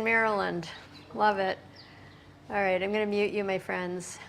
Maryland. Love it. All right, I'm going to mute you, my friends.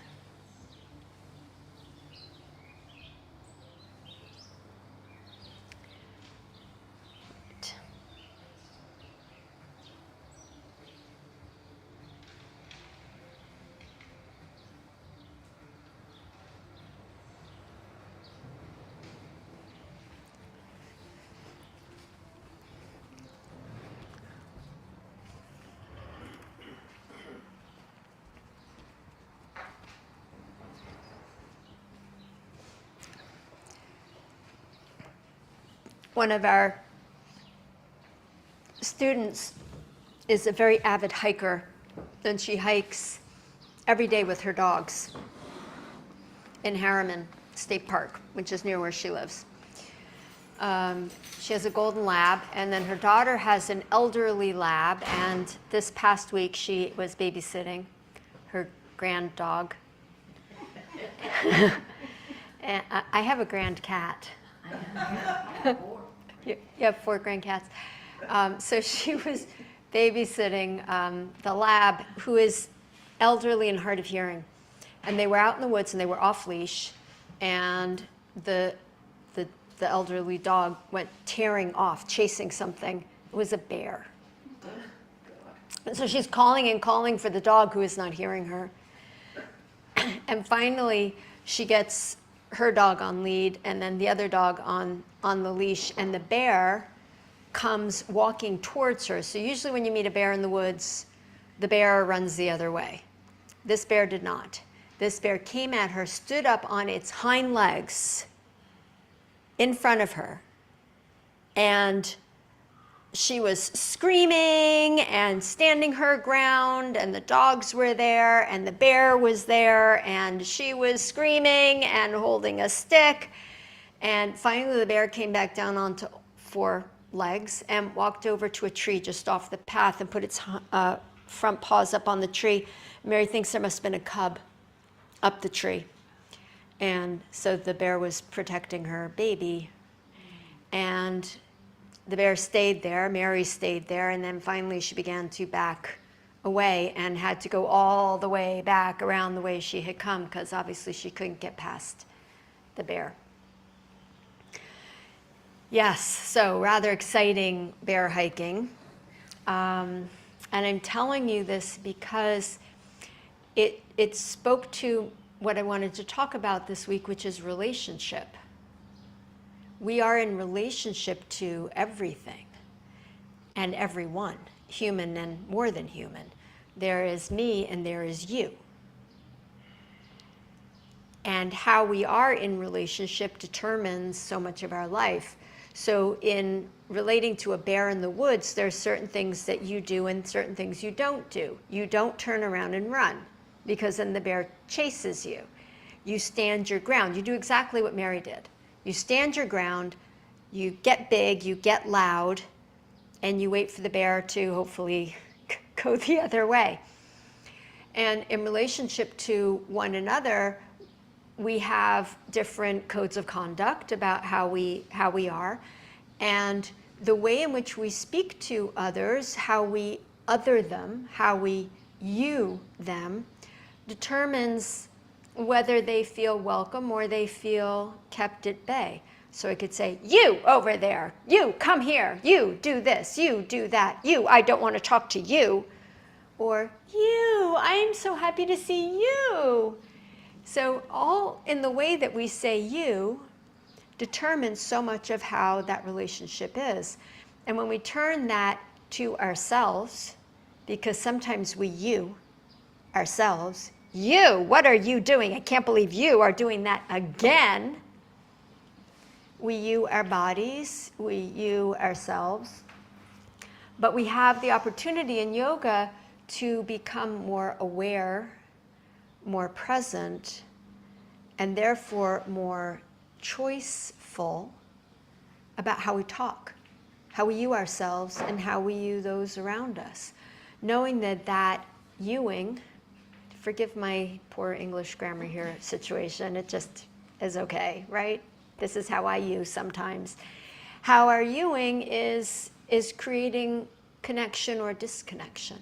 One of our students is a very avid hiker, and she hikes every day with her dogs in Harriman State Park, which is near where she lives. She has a golden lab, and then her daughter has an elderly lab, and this past week she was babysitting her grand dog. And I have a grand cat. You have 4 grand cats. So she was babysitting the lab, who is elderly and hard of hearing. And they were out in the woods and they were off leash, and the elderly dog went tearing off, chasing something. It was a bear. And so she's calling and calling for the dog, who is not hearing her. And finally, she gets her dog on lead and then the other dog on the leash, and the bear comes walking towards her. So usually when you meet a bear in the woods, the bear runs the other way. This bear did not. This bear came at her, stood up on its hind legs in front of her, and she was screaming and standing her ground, and the dogs were there, and the bear was there, and she was screaming and holding a stick. And finally the bear came back down onto 4 legs and walked over to a tree just off the path and put its front paws up on the tree. Mary thinks there must have been a cub up the tree. And so the bear was protecting her baby. And the bear stayed there, Mary stayed there, and then finally she began to back away and had to go all the way back around the way she had come, because obviously she couldn't get past the bear. Yes, so rather exciting bear hiking. And I'm telling you this because it spoke to what I wanted to talk about this week, which is relationship. We are in relationship to everything and everyone, human and more than human. There is me and there is you. And how we are in relationship determines so much of our life. So in relating to a bear in the woods, there are certain things that you do and certain things you don't do. You don't turn around and run, because then the bear chases you. You stand your ground. You do exactly what Mary did. You stand your ground, you get big, you get loud, and you wait for the bear to hopefully go the other way. And in relationship to one another, we have different codes of conduct about how we are, and the way in which we speak to others, how we other them, how we you them, determines whether they feel welcome or they feel kept at bay. So I could say, you over there, you come here, you do this, you do that, you, I don't want to talk to you, or you, I'm so happy to see you. So all in the way that we say you determines so much of how that relationship is. And when we turn that to ourselves, because sometimes we you ourselves, you, what are you doing? I can't believe you are doing that again. We you our bodies, we you ourselves. But we have the opportunity in yoga to become more aware, more present, and therefore more choiceful about how we talk, how we you ourselves, and how we you those around us. Knowing that that youing, forgive my poor English grammar here situation, it just is okay, right? This is how I you sometimes. How our youing is creating connection or disconnection.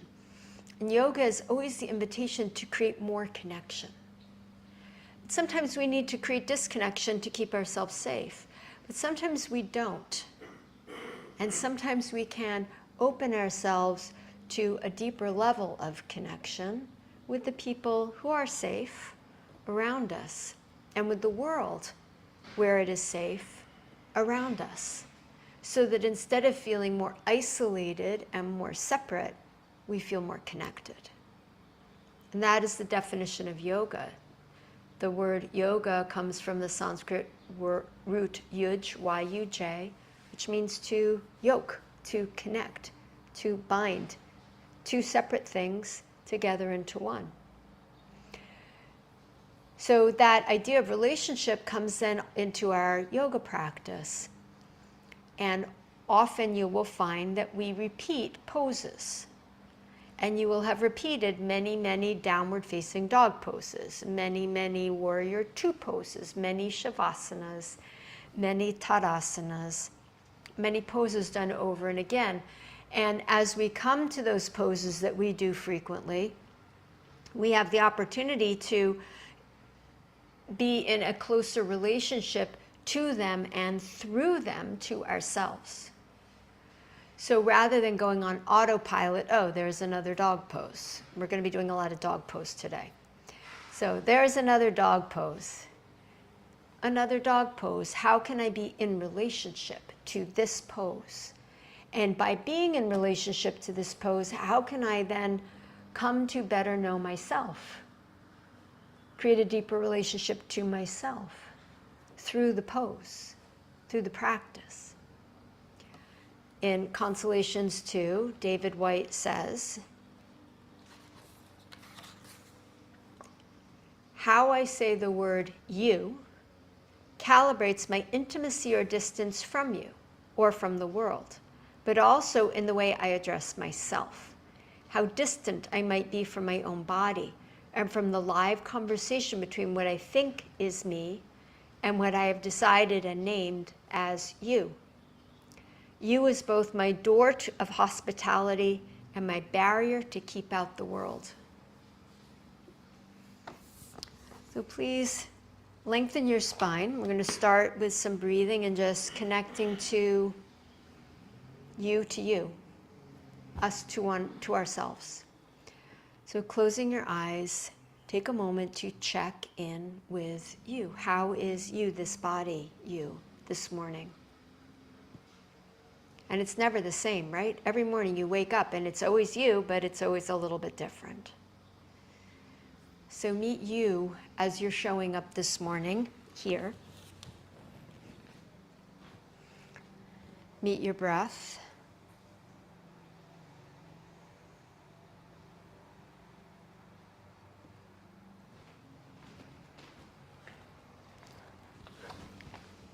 And yoga is always the invitation to create more connection. Sometimes we need to create disconnection to keep ourselves safe, but sometimes we don't. And sometimes we can open ourselves to a deeper level of connection with the people who are safe around us and with the world where it is safe around us. So that instead of feeling more isolated and more separate, we feel more connected. And that is the definition of yoga. The word yoga comes from the Sanskrit root yuj, Y-U-J, which means to yoke, to connect, to bind two separate things together into one. So that idea of relationship comes then into our yoga practice. And often you will find that we repeat poses. And you will have repeated many, many downward facing dog poses, many, many warrior two poses, many shavasanas, many tadasanas, many poses done over and again. And as we come to those poses that we do frequently, we have the opportunity to be in a closer relationship to them and through them to ourselves. So rather than going on autopilot, oh, there's another dog pose. We're going to be doing a lot of dog pose today. So there's another dog pose. Another dog pose. How can I be in relationship to this pose? And by being in relationship to this pose, how can I then come to better know myself? Create a deeper relationship to myself through the pose, through the practice. In Consolations 2, David White says, how I say the word you calibrates my intimacy or distance from you or from the world, but also in the way I address myself, how distant I might be from my own body and from the live conversation between what I think is me and what I have decided and named as you. You is both my door of hospitality and my barrier to keep out the world. So please lengthen your spine. We're going to start with some breathing and just connecting to you, us to ourselves. So closing your eyes, take a moment to check in with you. How is you, this body, you, this morning? And it's never the same, right? Every morning you wake up and it's always you, but it's always a little bit different. So meet you as you're showing up this morning here. Meet your breath.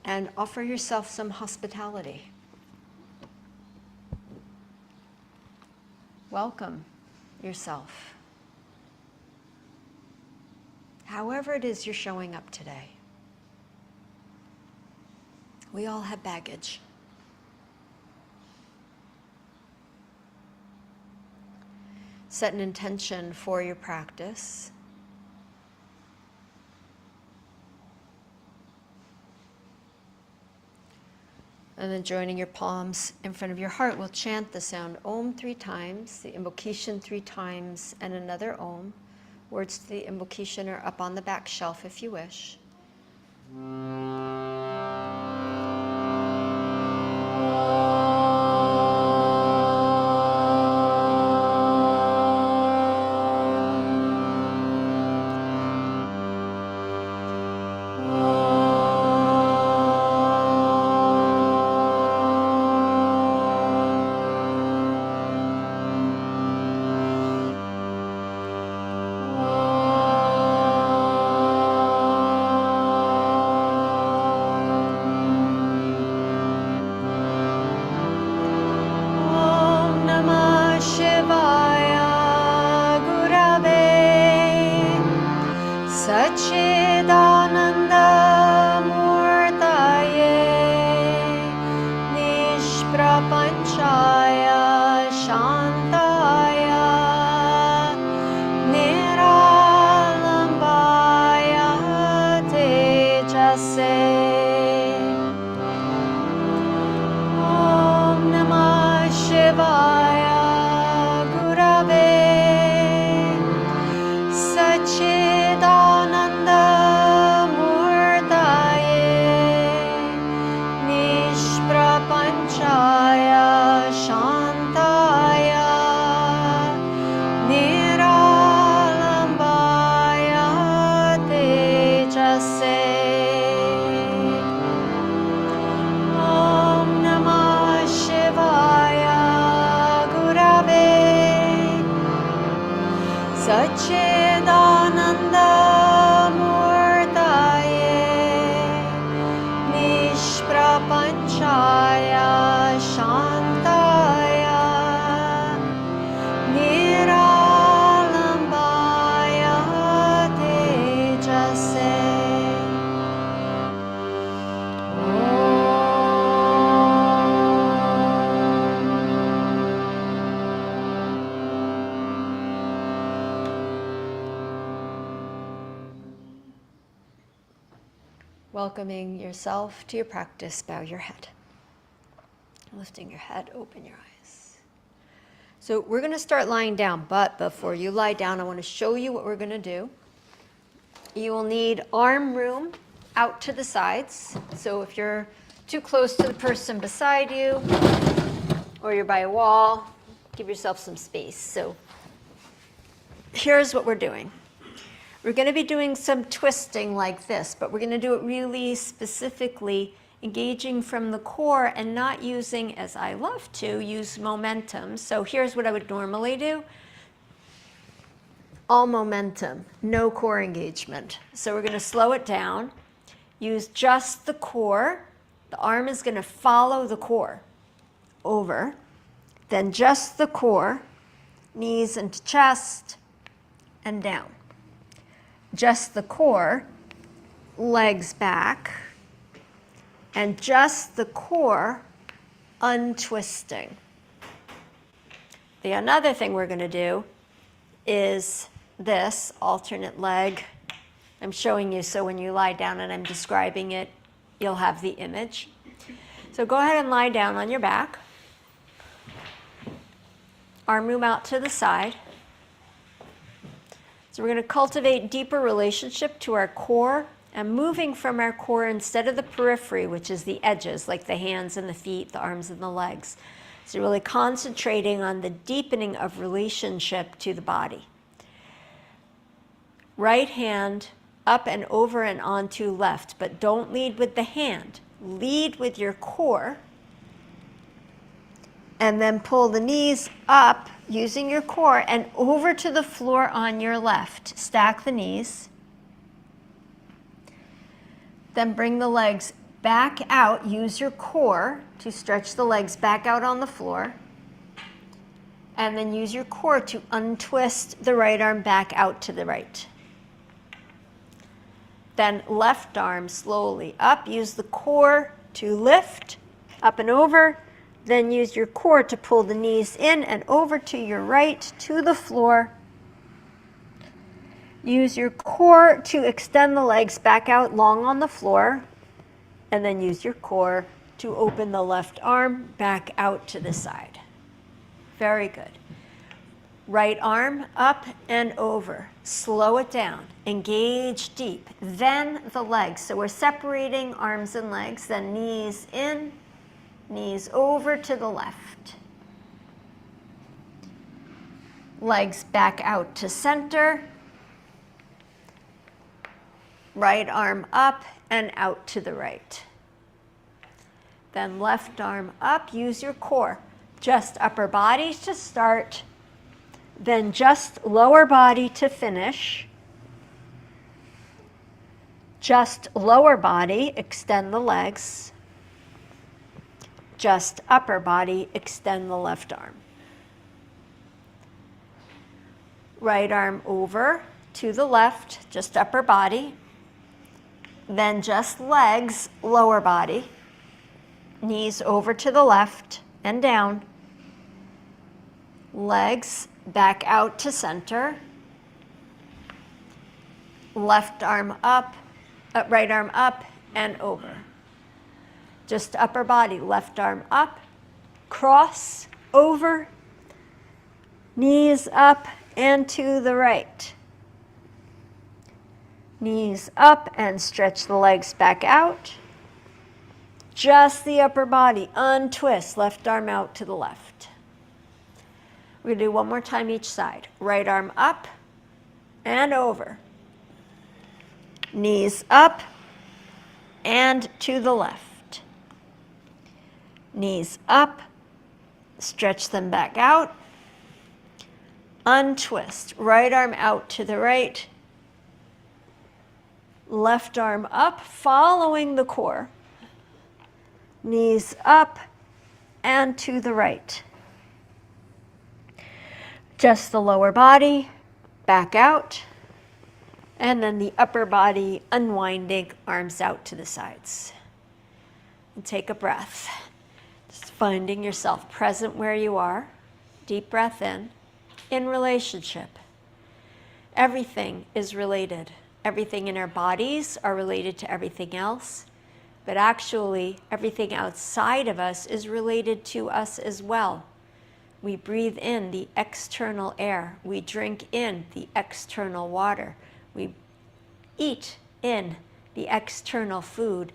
And offer yourself some hospitality. Welcome yourself. However it is you're showing up today. We all have baggage. Set an intention for your practice. And then joining your palms in front of your heart, we'll chant the sound Om 3 times, the invocation 3 times, and another Om. Words to the invocation are up on the back shelf if you wish. Satchidanandamurtaye Nishprapanchaya Shantaya Niralambaya Tejase. Welcoming yourself to your practice, bow your head. Lifting your head, open your eyes. So we're going to start lying down, but before you lie down, I want to show you what we're going to do. You will need arm room out to the sides. So if you're too close to the person beside you, or you're by a wall, give yourself some space. So here's what we're doing. We're going to be doing some twisting like this, but we're going to do it really specifically, engaging from the core and not using, as I love to, use momentum. So here's what I would normally do. All momentum, no core engagement. So we're going to slow it down, use just the core. The arm is going to follow the core over, then just the core, knees into chest and down. Just the core, legs back, and just the core untwisting. The another thing we're going to do is this alternate leg. I'm showing you so when you lie down and I'm describing it, you'll have the image. So go ahead and lie down on your back. Arm room out to the side. So we're going to cultivate deeper relationship to our core and moving from our core instead of the periphery, which is the edges, like the hands and the feet, the arms and the legs. So really concentrating on the deepening of relationship to the body. Right hand up and over and onto left, but don't lead with the hand. Lead with your core. And then pull the knees up using your core and over to the floor on your left. Stack the knees. Then bring the legs back out. Use your core to stretch the legs back out on the floor. And then use your core to untwist the right arm back out to the right. Then left arm slowly up. Use the core to lift up and over. Then use your core to pull the knees in and over to your right to the floor. Use your core to extend the legs back out long on the floor. And then use your core to open the left arm back out to the side. Very good. Right arm up and over. Slow it down. Engage deep. Then the legs. So we're separating arms and legs. Then knees in. Knees over to the left. Legs back out to center. Right arm up and out to the right. Then left arm up. Use your core. Just upper body to start. Then just lower body to finish. Just lower body, extend the legs. Just upper body, extend the left arm. Right arm over to the left, just upper body. Then just legs, lower body. Knees over to the left and down. Legs back out to center. Left arm up, right arm up and over. Just upper body, left arm up, cross, over, knees up and to the right. Knees up and stretch the legs back out. Just the upper body, untwist, left arm out to the left. We're going to do one more time each side. Right arm up and over. Knees up and to the left. Knees up, stretch them back out. Untwist. Right arm out to the right. Left arm up, following the core. Knees up and to the right. Just the lower body, back out. And then the upper body unwinding, arms out to the sides. And take a breath. Just finding yourself present where you are. Deep breath in relationship. Everything is related. Everything in our bodies are related to everything else. But actually, everything outside of us is related to us as well. We breathe in the external air. We drink in the external water. We eat in the external food.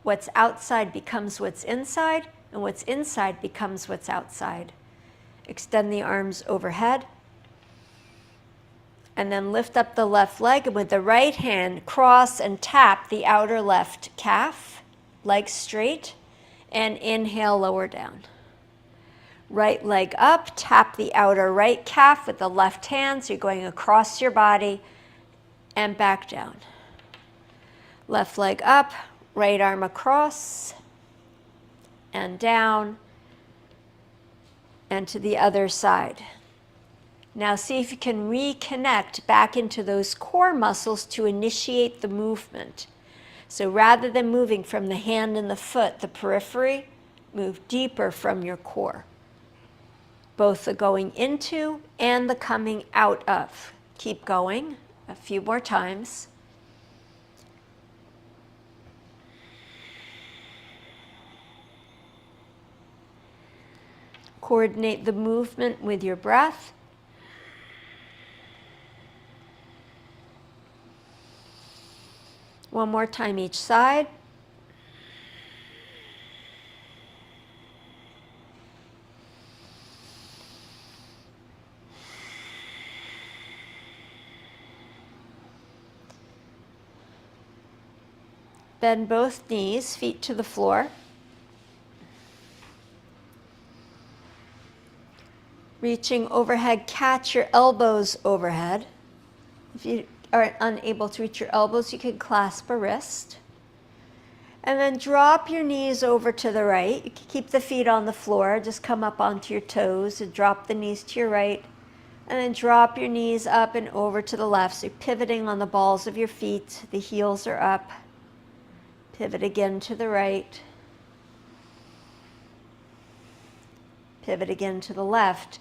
What's outside becomes what's inside, and what's inside becomes what's outside. Extend the arms overhead. And then lift up the left leg, and with the right hand, cross and tap the outer left calf, leg straight, and inhale, lower down. Right leg up, tap the outer right calf with the left hand, so you're going across your body and back down. Left leg up, right arm across and down and to the other side. Now see if you can reconnect back into those core muscles to initiate the movement. So rather than moving from the hand and the foot, the periphery, move deeper from your core. Both the going into and the coming out of. Keep going a few more times. Coordinate the movement with your breath. One more time each side. Bend both knees, feet to the floor. Reaching overhead, catch your elbows overhead. If you are unable to reach your elbows, you can clasp a wrist. And then drop your knees over to the right. You can keep the feet on the floor. Just come up onto your toes and drop the knees to your right. And then drop your knees up and over to the left. So you're pivoting on the balls of your feet. The heels are up. Pivot again to the right. Pivot again to the left.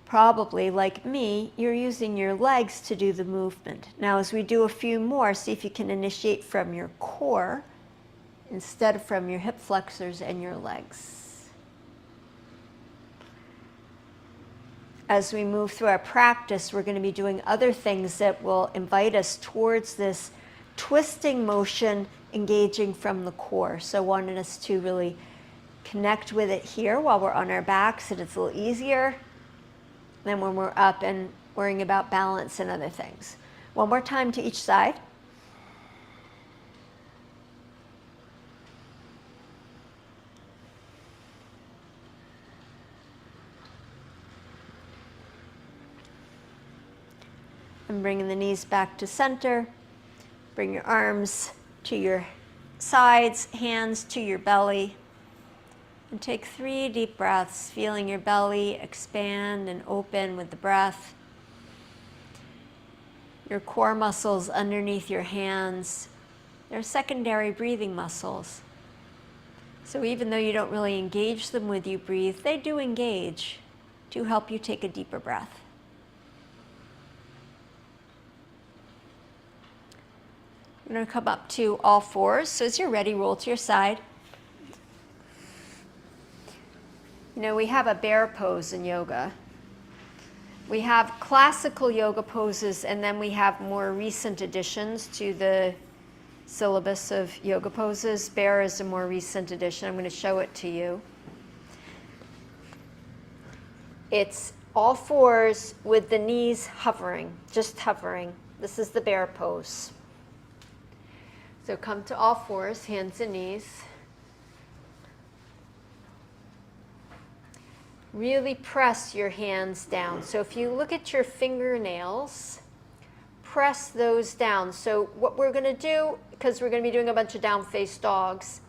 Probably, like me, you're using your legs to do the movement. Now, as we do a few more, see if you can initiate from your core instead of from your hip flexors and your legs. As we move through our practice, we're going to be doing other things that will invite us towards this twisting motion, engaging from the core. So wanting us to really connect with it here while we're on our backs, so it's a little easier than when we're up and worrying about balance and other things. One more time to each side. And bringing the knees back to center. Bring your arms to your sides, hands to your belly. And take 3 deep breaths, feeling your belly expand and open with the breath. Your core muscles underneath your hands, they're secondary breathing muscles. So even though you don't really engage them with you breathe, they do engage to help you take a deeper breath. You're going to come up to all fours. So as you're ready, roll to your side. You know, we have a bear pose in yoga. We have classical yoga poses, and then we have more recent additions to the syllabus of yoga poses. Bear is a more recent addition. I'm going to show it to you. It's all fours with the knees hovering, just hovering. This is the bear pose. So come to all fours, hands and knees. Really press your hands down. So if you look at your fingernails, press those down. So what we're going to do, because we're going to be doing a bunch of down-faced dogs,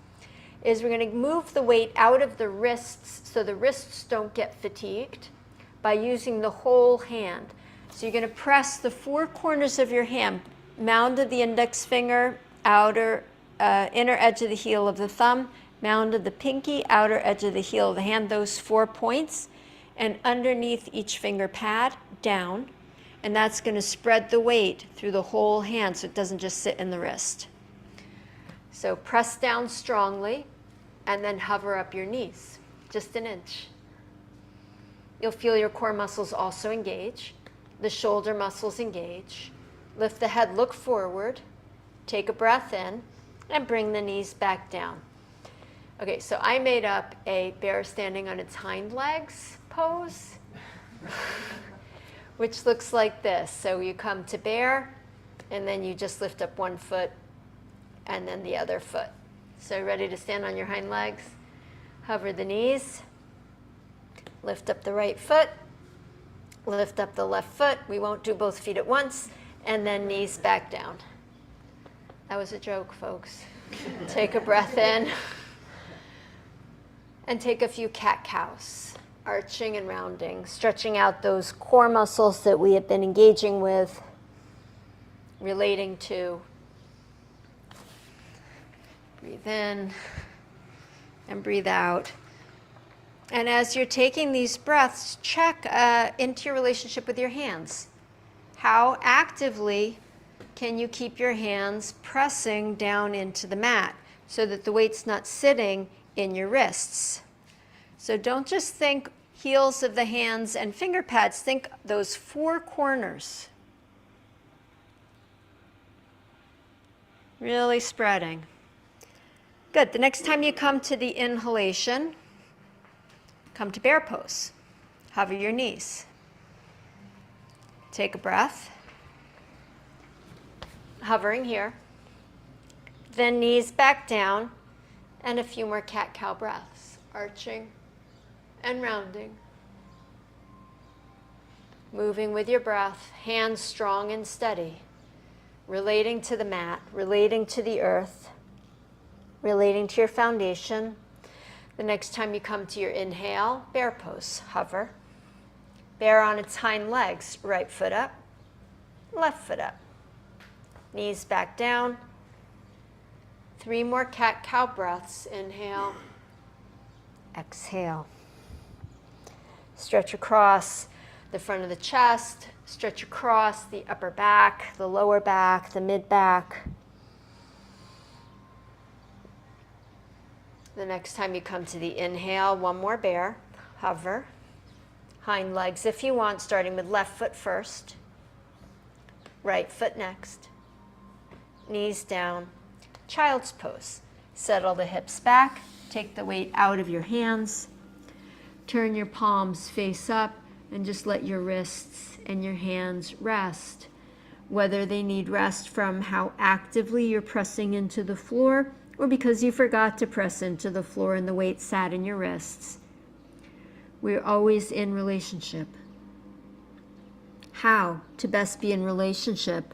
is we're going to move the weight out of the wrists so the wrists don't get fatigued by using the whole hand. So you're going to press the four corners of your hand, mound of the index finger, outer, inner edge of the heel of the thumb, mound of the pinky, outer edge of the heel of the hand, those 4 points, and underneath each finger pad, down. And that's going to spread the weight through the whole hand so it doesn't just sit in the wrist. So press down strongly and then hover up your knees, just an inch. You'll feel your core muscles also engage, the shoulder muscles engage. Lift the head, look forward, take a breath in, and bring the knees back down. Okay, so I made up a bear standing on its hind legs pose, which looks like this. So you come to bear, and then you just lift up one foot, and then the other foot. So ready to stand on your hind legs? Hover the knees, lift up the right foot, lift up the left foot. We won't do both feet at once, and then knees back down. That was a joke, folks. Take a breath in. And take a few cat-cows, arching and rounding, stretching out those core muscles that we have been engaging with, relating to. Breathe in and breathe out. And as you're taking these breaths, check into your relationship with your hands. How actively can you keep your hands pressing down into the mat so that the weight's not sitting in your wrists? So don't just think heels of the hands and finger pads, think those 4 corners. Really spreading. Good. The next time you come to the inhalation, come to bear pose. Hover your knees. Take a breath. Hovering here. Then knees back down, and a few more cat-cow breaths. Arching and rounding. Moving with your breath, hands strong and steady. Relating to the mat, relating to the earth, relating to your foundation. The next time you come to your inhale, bear pose, hover. Bear on its hind legs, right foot up, left foot up. Knees back down. 3 more cat-cow breaths. Inhale, exhale. Stretch across the front of the chest, stretch across the upper back, the lower back, the mid-back. The next time you come to the inhale, 1 more bear, hover. Hind legs if you want, starting with left foot first, right foot next. Knees down, child's pose. Settle the hips back, take the weight out of your hands, turn your palms face up, and just let your wrists and your hands rest. Whether they need rest from how actively you're pressing into the floor or because you forgot to press into the floor and the weight sat in your wrists. We're always in relationship. How to best be in relationship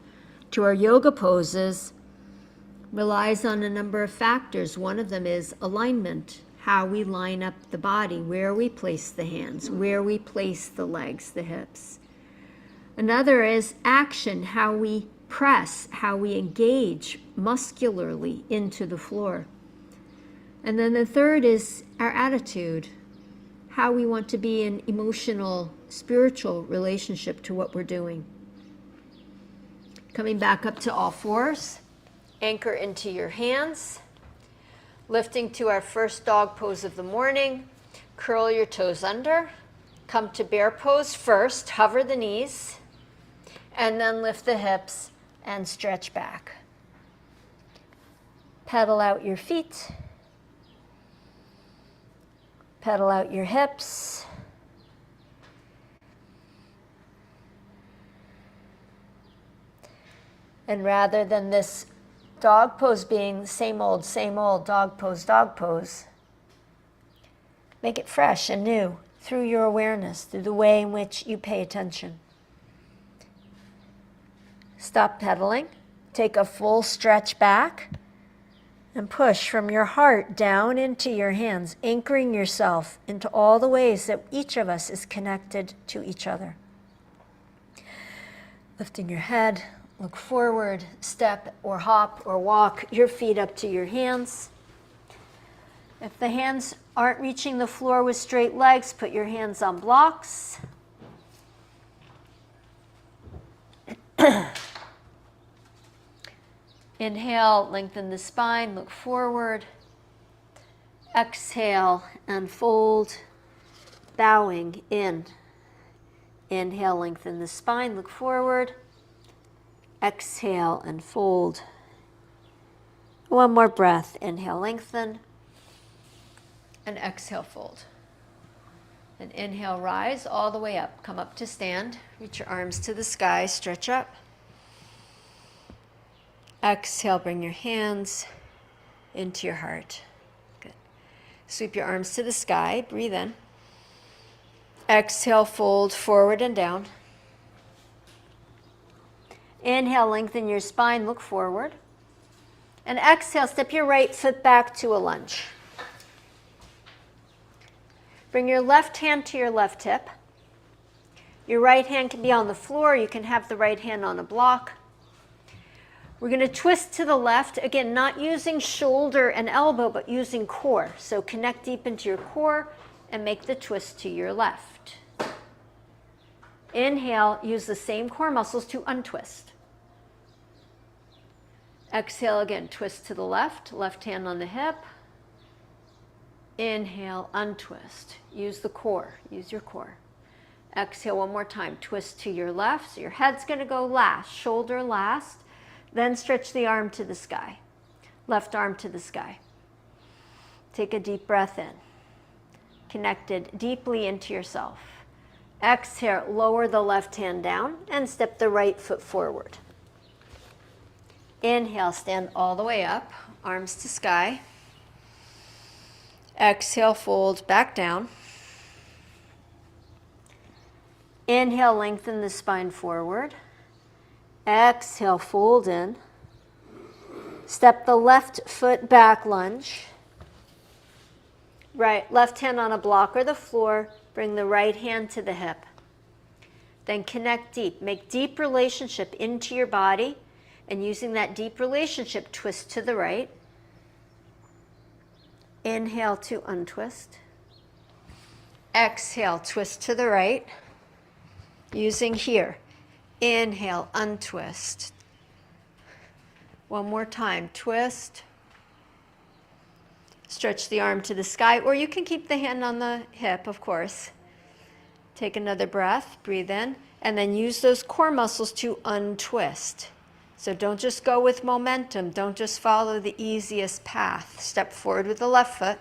to our yoga poses relies on a number of factors. One of them is alignment, how we line up the body, where we place the hands, where we place the legs, the hips. Another is action, how we press, how we engage muscularly into the floor. And then the third is our attitude, how we want to be in emotional, spiritual relationship to what we're doing. Coming back up to all fours, anchor into your hands, lifting to our first dog pose of the morning. Curl your toes under, come to bear pose first, hover the knees, and then lift the hips and stretch back. Pedal out your feet, pedal out your hips. And rather than this dog pose being the same old dog pose, make it fresh and new. through your awareness, through the way in which you pay attention. Stop pedaling. Take a full stretch back and push from your heart down into your hands, anchoring yourself into all the ways that each of us is connected to each other. Lifting your head, look forward, step or hop or walk your feet up to your hands. If the hands aren't reaching the floor with straight legs, put your hands on blocks. Inhale, lengthen the spine, look forward. Exhale and fold, bowing in. Inhale, lengthen the spine, look forward. Exhale and fold. One more breath. Inhale, lengthen. And exhale, fold. And inhale, rise all the way up. Come up to stand. Reach your arms to the sky, stretch up. Exhale, bring your hands into your heart. Good. Sweep your arms to the sky, breathe in. Exhale, fold forward and down. Inhale, lengthen your spine, look forward. And exhale, step your right foot back to a lunge. Bring your left hand to your left hip. Your right hand can be on the floor. You can have the right hand on a block. We're going to twist to the left, again, not using shoulder and elbow, but using core. So connect deep into your core and make the twist to your left. Inhale, use the same core muscles to untwist. Exhale again, twist to the left, left hand on the hip. Inhale, untwist. Use the core, use your core. Exhale one more time, twist to your left. So your head's going to go last, shoulder last. Then stretch the arm to the sky, left arm to the sky. Take a deep breath in, connected deeply into yourself. Exhale, lower the left hand down and step the right foot forward. Inhale, stand all the way up, arms to sky. Exhale, fold back down. Inhale, lengthen the spine forward. Exhale, fold in. Step the left foot back, lunge. Right, left hand on a block or the floor. Bring the right hand to the hip. Then connect deep. Make deep relationship into your body. And using that deep relationship, twist to the right. Inhale to untwist. Exhale, twist to the right. Using here. Inhale, untwist. One more time, twist. Stretch the arm to the sky, or you can keep the hand on the hip, of course. Take another breath, breathe in, and then use those core muscles to untwist. So don't just go with momentum. Don't just follow the easiest path. Step forward with the left foot.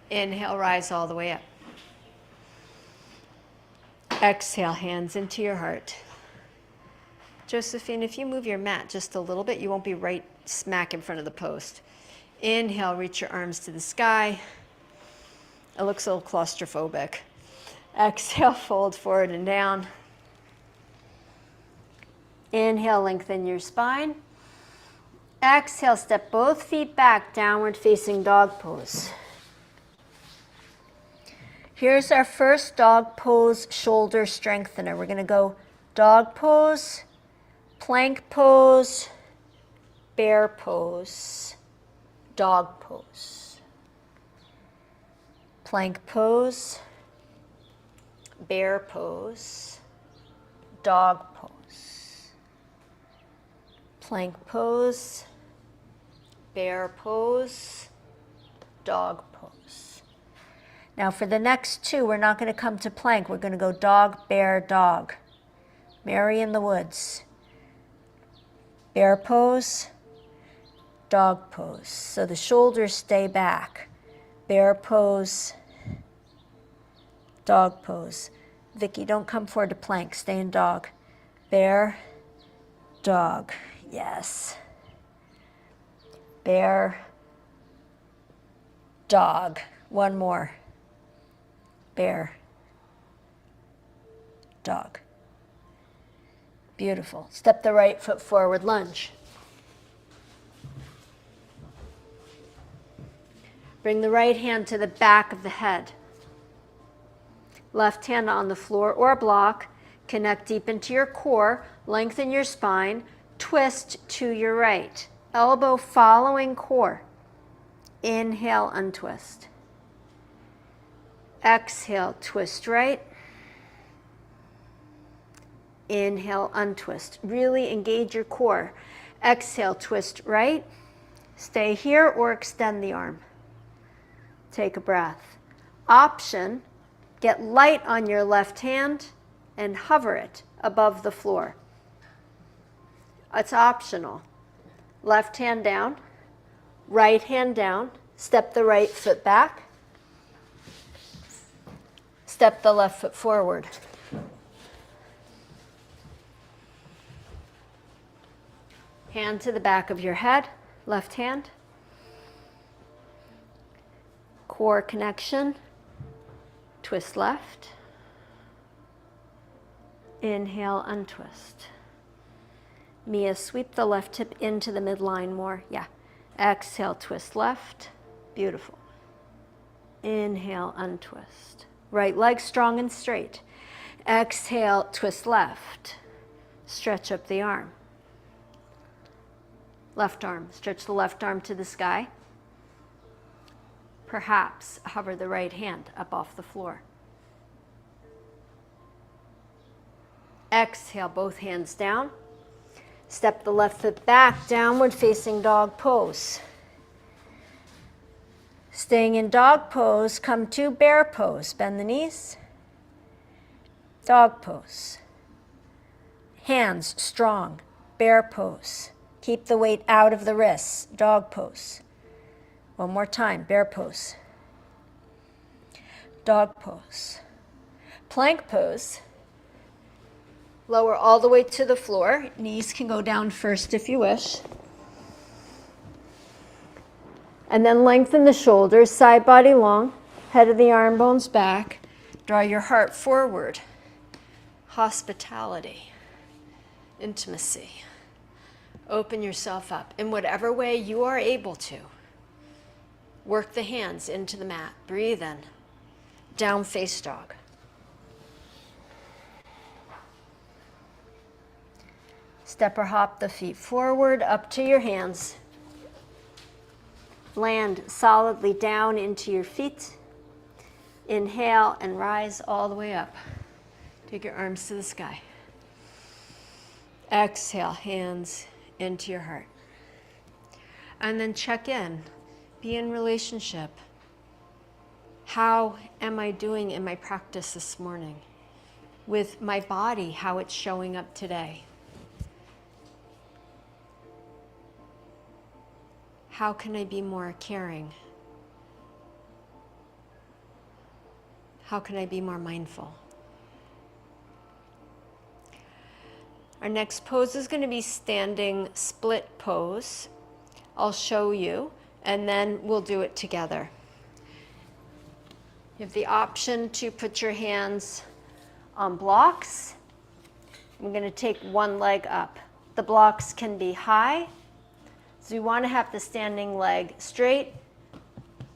Inhale, rise all the way up. Exhale, hands into your heart. Josephine, if you move your mat just a little bit, you won't be right smack in front of the post. Inhale, reach your arms to the sky. It looks a little claustrophobic. Exhale, fold forward and down. Inhale, lengthen your spine. Exhale, step both feet back, downward facing dog pose. Here's our first dog pose shoulder strengthener. We're going to go dog pose, plank pose, bear pose, dog pose. Plank pose, bear pose, dog pose. Plank pose, bear pose, dog pose. Now for the next two, we're not going to come to plank. We're going to go dog, bear, dog. Mary in the woods. Bear pose, dog pose. So the shoulders stay back. Bear pose, dog pose. Vicky, don't come forward to plank. Stay in dog. Bear, dog. Yes. Bear, dog. One more. bear, dog. Beautiful. Step the right foot forward, lunge. Bring the right hand to the back of the head. Left hand on the floor or block. Connect deep into your core. Lengthen your spine. Twist to your right. Elbow following core. Inhale, untwist. Exhale, twist right. Inhale, untwist. Really engage your core. Exhale, twist right. Stay here or extend the arm. Take a breath. Option, get light on your left hand and hover it above the floor. It's optional. Left hand down, right hand down. Step the right foot back. Step the left foot forward. Hand to the back of your head, left hand. Core connection, twist left. Inhale, untwist. Mia, sweep the left hip into the midline more. Yeah. Exhale, twist left. Beautiful. Inhale, untwist. Right leg strong and straight. Exhale, twist left. Stretch up the arm. Left arm, stretch the left arm to the sky. Perhaps hover the right hand up off the floor. Exhale, both hands down. Step the left foot back, downward facing dog pose. Staying in dog pose, come to bear pose. Bend the knees. Dog pose. Hands strong, bear pose. Keep the weight out of the wrists, dog pose. One more time, bear pose. Dog pose. Plank pose. Lower all the way to the floor. Knees can go down first if you wish. And then lengthen the shoulders, side body long, head of the arm bones back. Draw your heart forward. Hospitality, intimacy. Open yourself up in whatever way you are able to. Work the hands into the mat. Breathe in. Down face dog. Step or hop the feet forward, up to your hands. Land solidly down into your feet. Inhale and rise all the way up. Take your arms to the sky. Exhale, hands into your heart. And then check in. Be in relationship. How am I doing in my practice this morning? With my body, how it's showing up today. How can I be more caring? How can I be more mindful? Our next pose is going to be standing split pose. I'll show you, and then we'll do it together. You have the option to put your hands on blocks. I'm going to take one leg up. The blocks can be high, so you want to have the standing leg straight.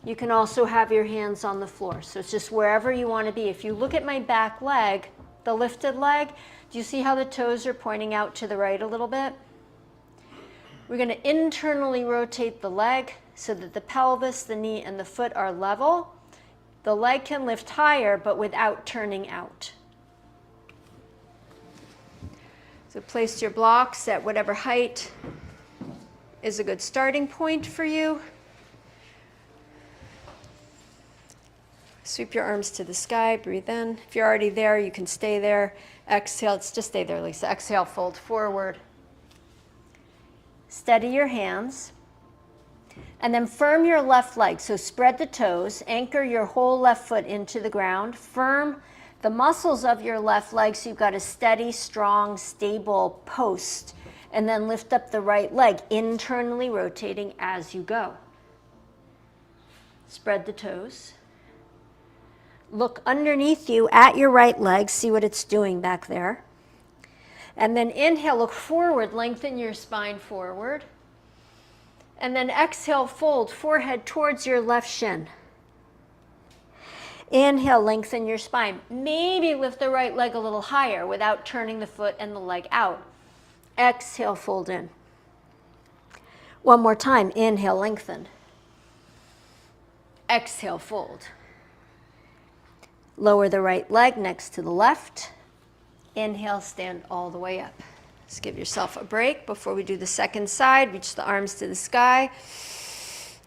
You can also have your hands on the floor, so it's just wherever you want to be. If you look at my back leg, the lifted leg, do you see how the toes are pointing out to the right a little bit? We're going to internally rotate the leg so that the pelvis, the knee, and the foot are level. The leg can lift higher, but without turning out. So place your blocks at whatever height is a good starting point for you. Sweep your arms to the sky, breathe in. If you're already there, you can stay there. Exhale, just stay there, Lisa. Exhale, fold forward. Steady your hands. And then firm your left leg. So spread the toes, anchor your whole left foot into the ground. Firm the muscles of your left leg so you've got a steady, strong, stable post. And then lift up the right leg, internally rotating as you go. Spread the toes. Look underneath you at your right leg, see what it's doing back there. And then inhale, look forward, lengthen your spine forward. And then exhale, fold forehead towards your left shin. Inhale, lengthen your spine. Maybe lift the right leg a little higher without turning the foot and the leg out. Exhale, fold in. One more time, inhale, lengthen. Exhale, fold. Lower the right leg next to the left. Inhale, stand all the way up. Just give yourself a break before we do the second side. Reach the arms to the sky.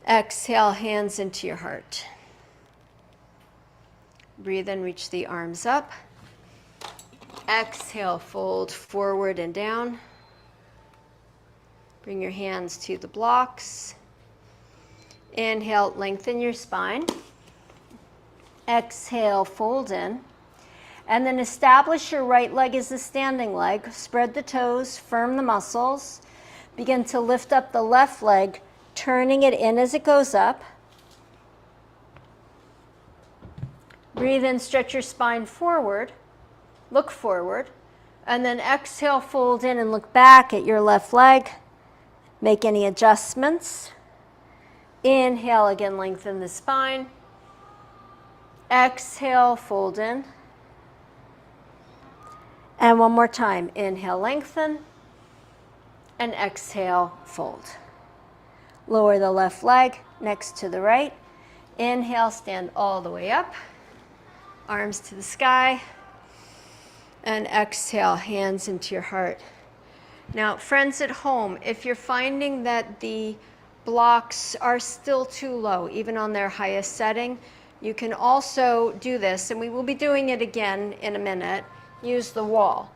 Exhale, hands into your heart. Breathe in, reach the arms up. Exhale, fold forward and down. Bring your hands to the blocks. Inhale, lengthen your spine. Exhale, fold in. And then establish your right leg as the standing leg. Spread the toes, firm the muscles. Begin to lift up the left leg, turning it in as it goes up. Breathe in, stretch your spine forward. Look forward. And then exhale, fold in and look back at your left leg. Make any adjustments. Inhale, again, lengthen the spine. Exhale, fold in. And one more time. Inhale, lengthen. And exhale, fold. Lower the left leg next to the right. Inhale, stand all the way up. Arms to the sky. And exhale, hands into your heart. Now, friends at home, if you're finding that the blocks are still too low, even on their highest setting, you can also do this, and we will be doing it again in a minute. Use the wall.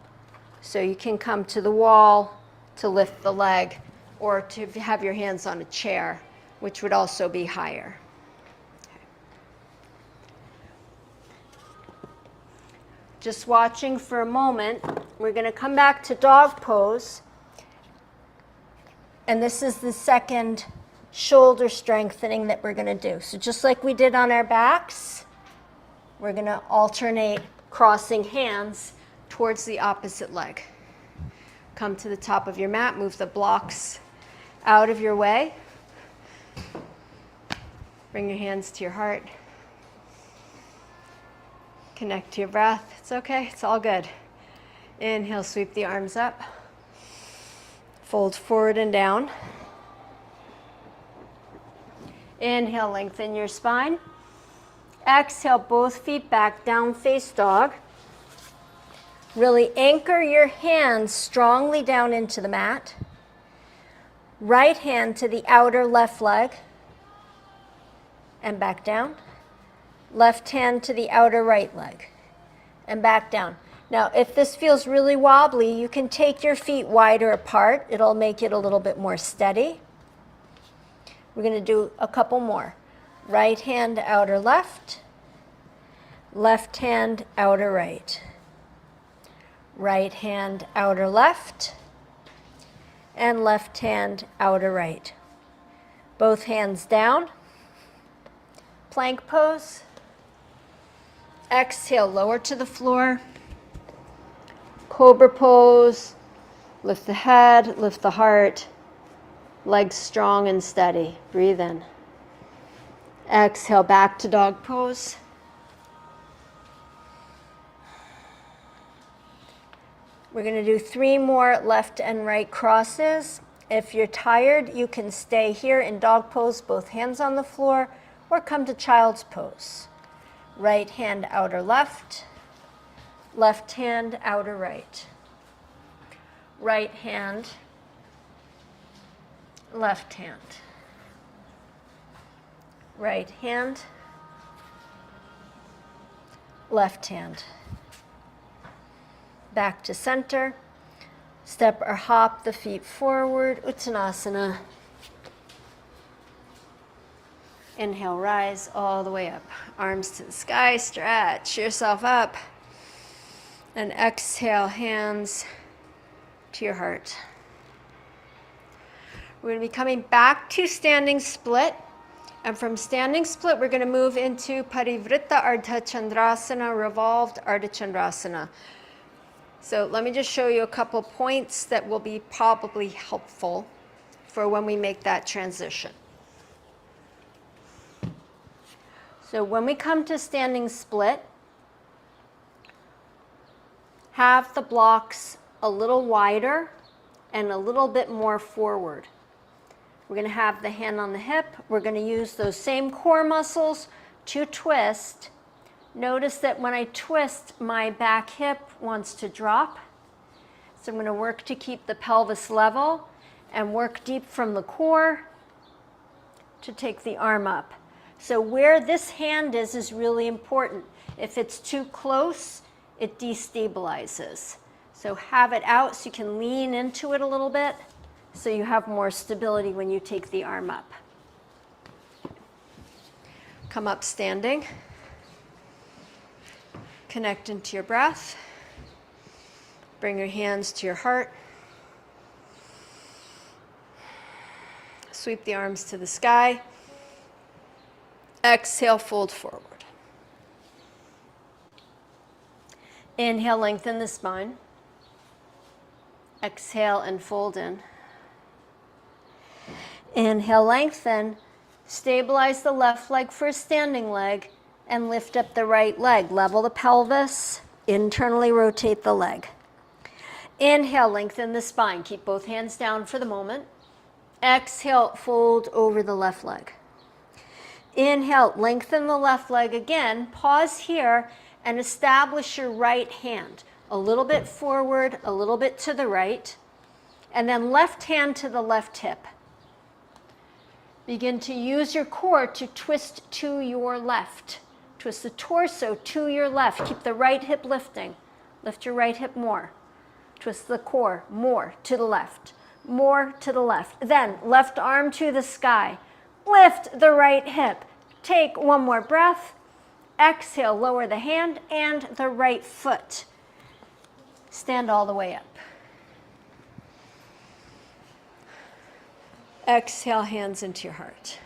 So you can come to the wall to lift the leg, or to have your hands on a chair, which would also be higher. Just watching for a moment. We're going to come back to dog pose. And this is the second shoulder strengthening that we're going to do. So just like we did on our backs, we're going to alternate crossing hands towards the opposite leg. Come to the top of your mat, move the blocks out of your way. Bring your hands to your heart. Connect to your breath. It's okay, it's all good. Inhale, sweep the arms up. Fold forward and down. Inhale, lengthen your spine. Exhale, both feet back, down face dog. Really anchor your hands strongly down into the mat. Right hand to the outer left leg. And back down. Left hand to the outer right leg. And back down. Now, if this feels really wobbly, you can take your feet wider apart. It'll make it a little bit more steady. We're going to do a couple more. Right hand, outer left. Left hand, outer right. Right hand, outer left. And left hand, outer right. Both hands down. Plank pose. Exhale, lower to the floor. Cobra pose. Lift the head, lift the heart. Legs strong and steady. Breathe in. Exhale, back to dog pose. We're going to do 3 more left and right crosses. If you're tired, you can stay here in dog pose, both hands on the floor, or come to child's pose. Right hand, outer left. Left hand, outer right. Right hand, left hand. Right hand, left hand. Back to center. Step or hop the feet forward, Uttanasana. Inhale, rise all the way up. Arms to the sky, stretch yourself up. And exhale, hands to your heart. We're going to be coming back to standing split. And from standing split, we're going to move into Parivritta Ardha Chandrasana, revolved Ardha Chandrasana. So let me just show you a couple points that will be probably helpful for when we make that transition. So when we come to standing split, have the blocks a little wider and a little bit more forward. We're going to have the hand on the hip. We're going to use those same core muscles to twist. Notice that when I twist, my back hip wants to drop. So I'm going to work to keep the pelvis level and work deep from the core to take the arm up. So where this hand is really important. If it's too close, it destabilizes. So have it out so you can lean into it a little bit so you have more stability when you take the arm up. Come up standing. Connect into your breath. Bring your hands to your heart. Sweep the arms to the sky. Exhale, fold forward. Inhale, lengthen the spine. Exhale and fold in. Inhale, lengthen. Stabilize the left leg for a standing leg and lift up the right leg. Level the pelvis. Internally rotate the leg. Inhale, lengthen the spine. Keep both hands down for the moment. Exhale, fold over the left leg. Inhale, lengthen the left leg again. Pause here and establish your right hand. A little bit forward, a little bit to the right. And then left hand to the left hip. Begin to use your core to twist to your left. Twist the torso to your left. Keep the right hip lifting. Lift your right hip more. Twist the core more to the left. More to the left. Then left arm to the sky. Lift the right hip. Take one more breath. Exhale, lower the hand and the right foot. Stand all the way up. Exhale, hands into your heart.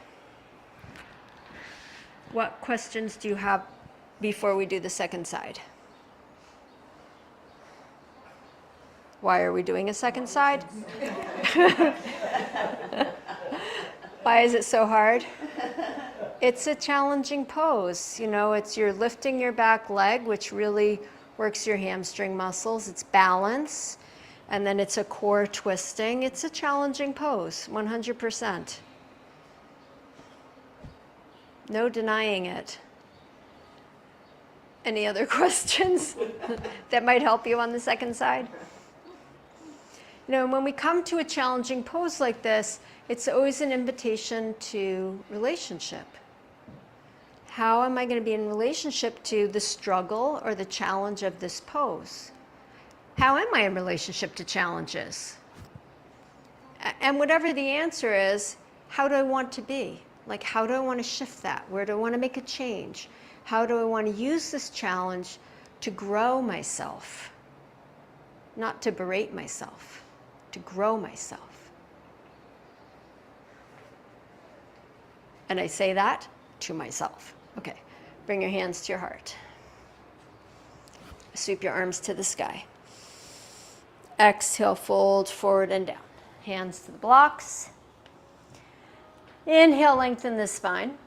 What questions do you have before we do the second side? Why are we doing a second side? Why is it so hard? It's a challenging pose. You know, you're lifting your back leg, which really works your hamstring muscles. It's balance. And then it's a core twisting. It's a challenging pose, 100%. No denying it. Any other questions that might help you on the second side? You know, when we come to a challenging pose like this, it's always an invitation to relationship. How am I going to be in relationship to the struggle or the challenge of this pose? How am I in relationship to challenges? And whatever the answer is, how do I want to be? Like, how do I want to shift that? Where do I want to make a change? How do I want to use this challenge to grow myself? Not to berate myself, to grow myself. And I say that to myself. Okay, bring your hands to your heart. Sweep your arms to the sky. Exhale, fold forward and down. Hands to the blocks. Inhale, lengthen the spine.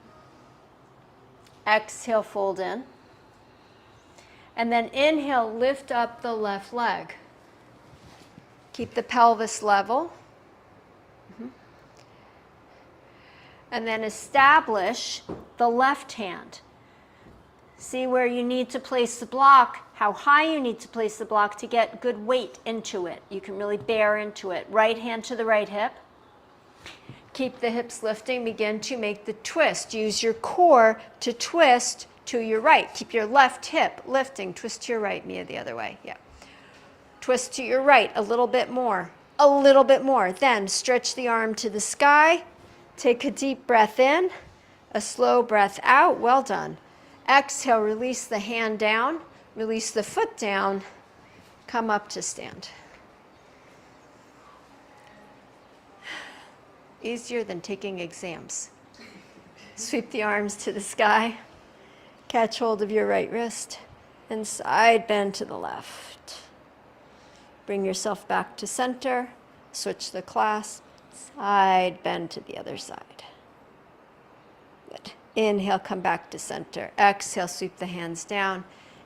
Exhale, fold in. And then inhale, lift up the left leg. Keep the pelvis level. And then establish the left hand. See where you need to place the block, how high you need to place the block to get good weight into it. You can really bear into it. Right hand to the right hip. Keep the hips lifting. Begin to make the twist. Use your core to twist to your right. Keep your left hip lifting. Twist to your right. Mia, the other way. Yeah. Twist to your right a little bit more. A little bit more. Then stretch the arm to the sky. Take a deep breath in. A slow breath out. Well done. Exhale, release the hand down, release the foot down, come up to stand. Easier than taking exams. Sweep the arms to the sky. Catch hold of your right wrist and side bend to the left. Bring yourself back to center. Switch the clasp. Side bend to the other side. Good. Inhale, come back to center. Exhale, sweep the hands down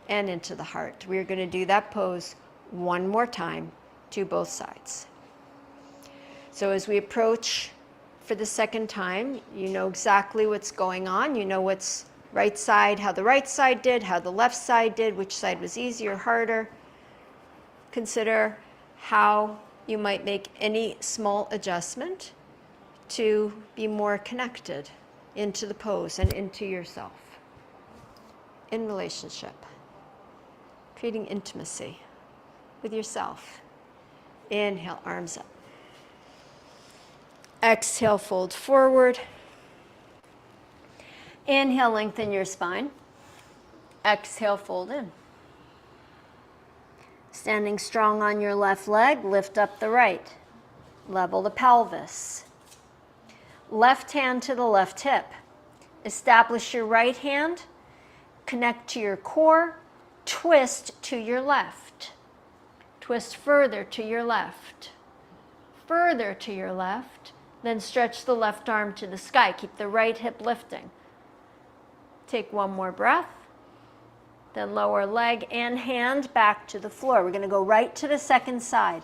and into the heart. We're going to do that pose one more time to both sides. So as we approach for the second time, you know exactly what's going on. You know what's right side, how the right side did, how the left side did, which side was easier, harder. Consider how you might make any small adjustment to be more connected into the pose and into yourself in relationship, creating intimacy with yourself. Inhale, arms up. Exhale, fold forward. Inhale, lengthen your spine. Exhale, fold in. Standing strong on your left leg, lift up the right. Level the pelvis. Left hand to the left hip. Establish your right hand. Connect to your core. Twist to your left. Twist further to your left. Further to your left. Then stretch the left arm to the sky. Keep the right hip lifting. Take one more breath. Then lower leg and hand back to the floor. We're going to go right to the second side.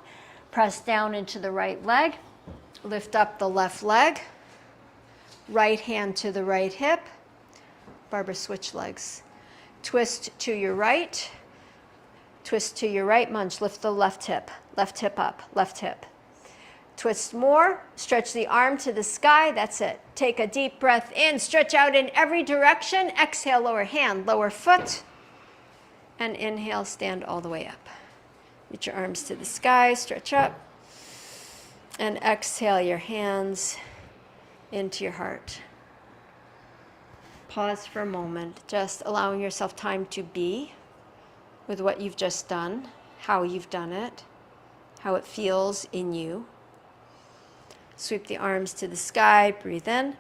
Press down into the right leg. Lift up the left leg. Right hand to the right hip. Barbara, switch legs. Twist to your right. Twist to your right. Munch. Lift the left hip. Left hip up. Left hip. Twist more. Stretch the arm to the sky. That's it. Take a deep breath in. Stretch out in every direction. Exhale, lower hand, lower foot. And inhale, stand all the way up. Reach your arms to the sky. Stretch up. And exhale your hands into your heart. Pause for a moment, just allowing yourself time to be with what you've just done, how you've done it, how it feels in you. Sweep the arms to the sky, breathe in.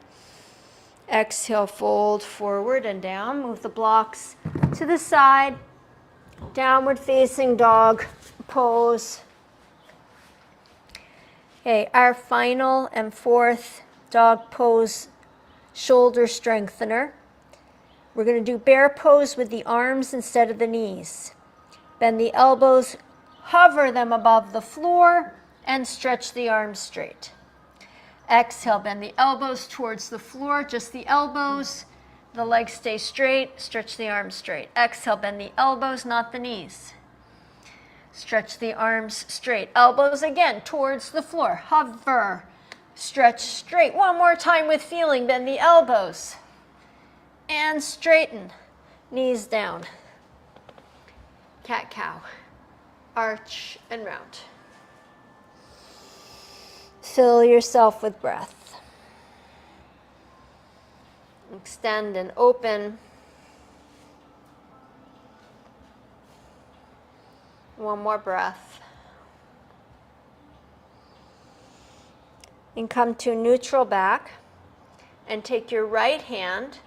Exhale, fold forward and down. Move the blocks to the side. Downward facing dog pose. Okay, our final and fourth dog pose shoulder strengthener. We're going to do bear pose with the arms instead of the knees. Bend the elbows, hover them above the floor, and stretch the arms straight. Exhale, bend the elbows towards the floor, just the elbows. The legs stay straight, stretch the arms straight. Exhale, bend the elbows, not the knees. Stretch the arms straight. Elbows again towards the floor. Hover, stretch straight. One more time with feeling, bend the elbows. And straighten, knees down. Cat-cow, arch and round. Fill yourself with breath. Extend and open. One more breath. And come to neutral back and take your right hand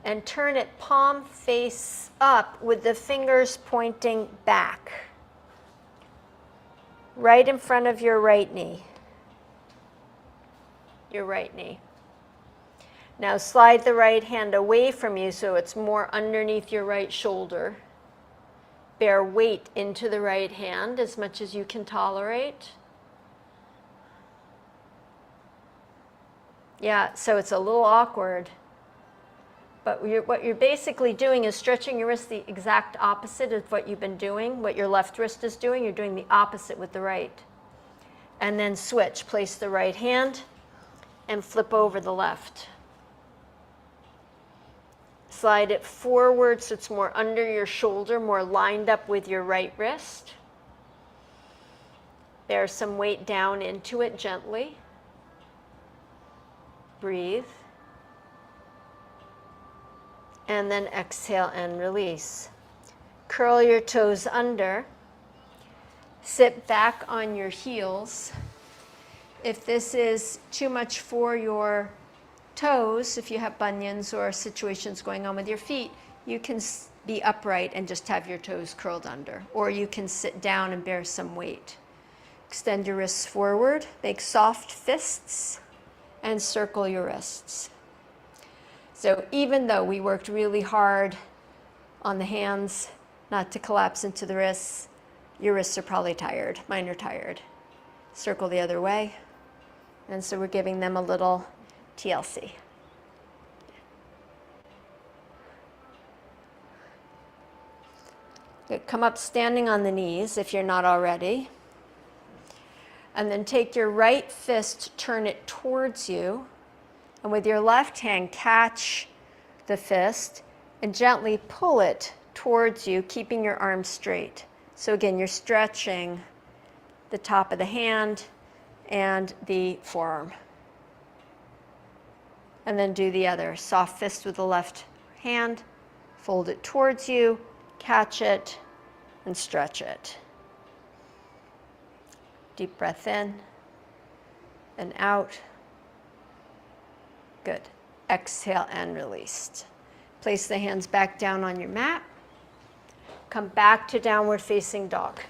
and turn it palm face up with the fingers pointing back. Right in front of your right knee. Your right knee. Now slide the right hand away from you so it's more underneath your right shoulder. Bear weight into the right hand as much as you can tolerate. Yeah, so it's a little awkward. But what you're basically doing is stretching your wrist the exact opposite of what you've been doing. What your left wrist is doing, you're doing the opposite with the right. And then switch. Place the right hand and flip over the left. Slide it forward so it's more under your shoulder, more lined up with your right wrist. Bear some weight down into it gently. Breathe. And then exhale and release. Curl your toes under. Sit back on your heels. If this is too much for your toes, if you have bunions or situations going on with your feet, you can be upright and just have your toes curled under. Or you can sit down and bear some weight. Extend your wrists forward, make soft fists, and circle your wrists. So even though we worked really hard on the hands not to collapse into the wrists, your wrists are probably tired. Mine are tired. Circle the other way. And so we're giving them a little TLC. Good. Come up standing on the knees if you're not already. And then take your right fist, turn it towards you, and with your left hand, catch the fist and gently pull it towards you, keeping your arms straight. So again, you're stretching the top of the hand and the forearm. And then do the other. Soft fist with the left hand, fold it towards you, catch it, and stretch it. Deep breath in and out. Good. Exhale and released. Place the hands back down on your mat. Come back to downward facing dog.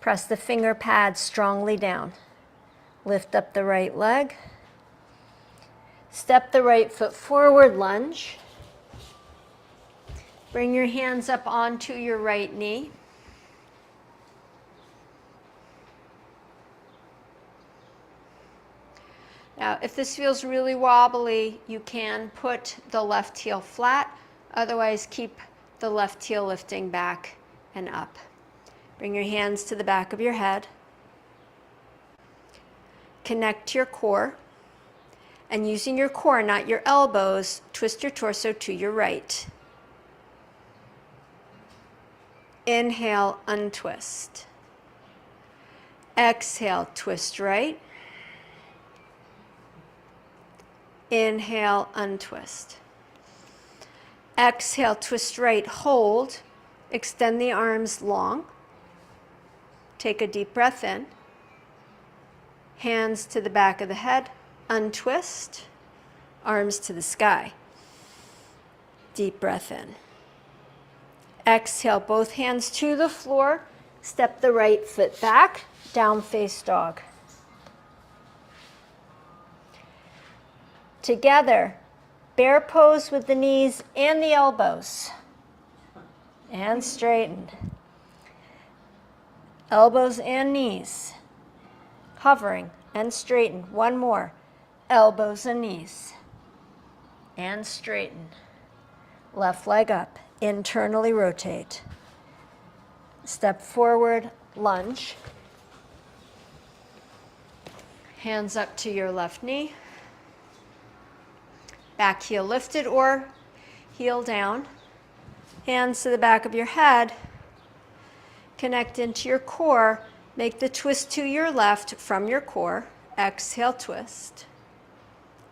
Press the finger pads strongly down. Lift up the right leg. Step the right foot forward, lunge. Bring your hands up onto your right knee. Now, if this feels really wobbly, you can put the left heel flat. Otherwise, keep the left heel lifting back and up. Bring your hands to the back of your head. Connect to your core. And using your core, not your elbows, twist your torso to your right. Inhale, untwist. Exhale, twist right. Inhale, untwist. Exhale, twist right, hold. Extend the arms long. Take a deep breath in. Hands to the back of the head, untwist. Arms to the sky. Deep breath in. Exhale, both hands to the floor. Step the right foot back, down face dog. Together, bear pose with the knees and the elbows. And straighten. Elbows and knees. Hovering and straighten. One more. Elbows and knees. And straighten. Left leg up. Internally rotate. Step forward, lunge. Hands up to your left knee. Back heel lifted or heel down. Hands to the back of your head. Connect into your core. Make the twist to your left from your core. Exhale, twist.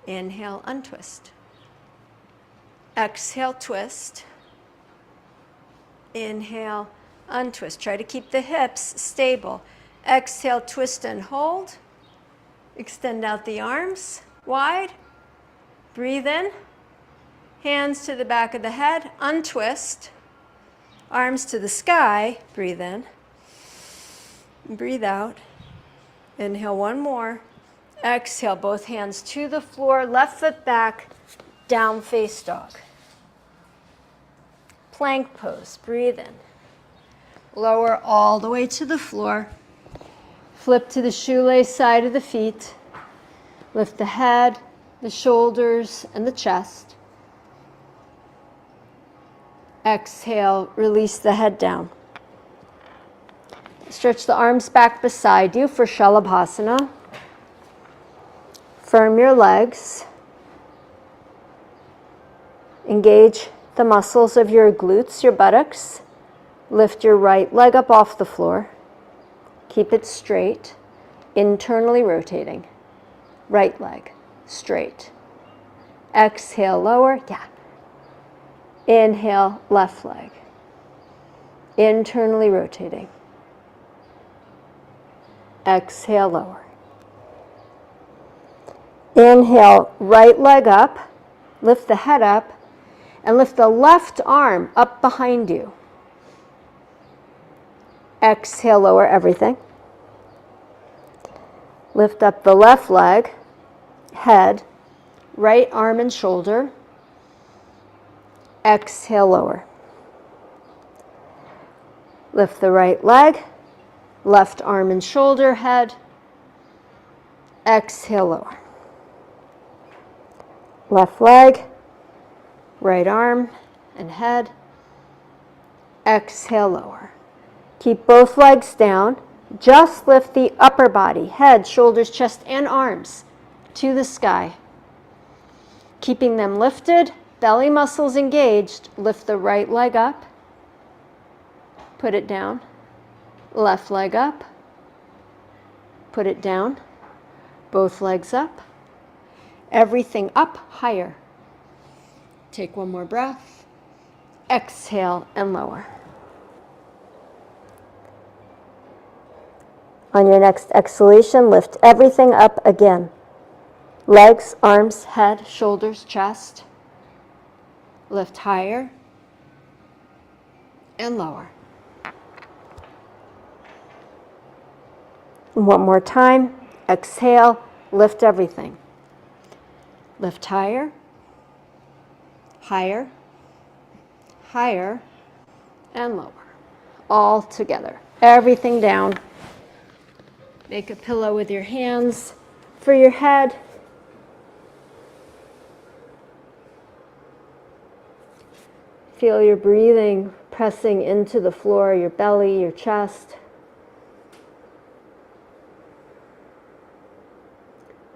Inhale, untwist. Exhale, twist. Inhale, untwist. Try to keep the hips stable. Exhale, twist and hold. Extend out the arms wide. Breathe in. Hands to the back of the head. Untwist. Arms to the sky. Breathe in. Breathe out. Inhale one more. Exhale, both hands to the floor. Left foot back. Down face dog. Plank pose. Breathe in. Lower all the way to the floor. Flip to the shoelace side of the feet. Lift the head, the shoulders, and the chest. Exhale, release the head down. Stretch the arms back beside you for Shalabhasana. Firm your legs. Engage the muscles of your glutes, your buttocks. Lift your right leg up off the floor. Keep it straight, internally rotating. Right leg, straight. Exhale, lower, yeah. Inhale, left leg. Internally rotating. Exhale, lower. Inhale, right leg up, lift the head up, and lift the left arm up behind you. Exhale, lower everything. Lift up the left leg, head, right arm and shoulder. Exhale, lower. Lift the right leg, left arm and shoulder, head. Exhale, lower. Left leg, right arm and head. Exhale, lower. Keep both legs down. Just lift the upper body, head, shoulders, chest, and arms to the sky. Keeping them lifted, belly muscles engaged. Lift the right leg up. Put it down. Left leg up. Put it down. Both legs up. Everything up higher. Take one more breath. Exhale and lower. On your next exhalation, lift everything up again. Legs, arms, head, shoulders, chest. Lift higher and lower. One more time. Exhale, lift everything. Lift higher, higher, higher, and lower. All together. Everything down. Make a pillow with your hands for your head. Feel your breathing pressing into the floor, your belly, your chest.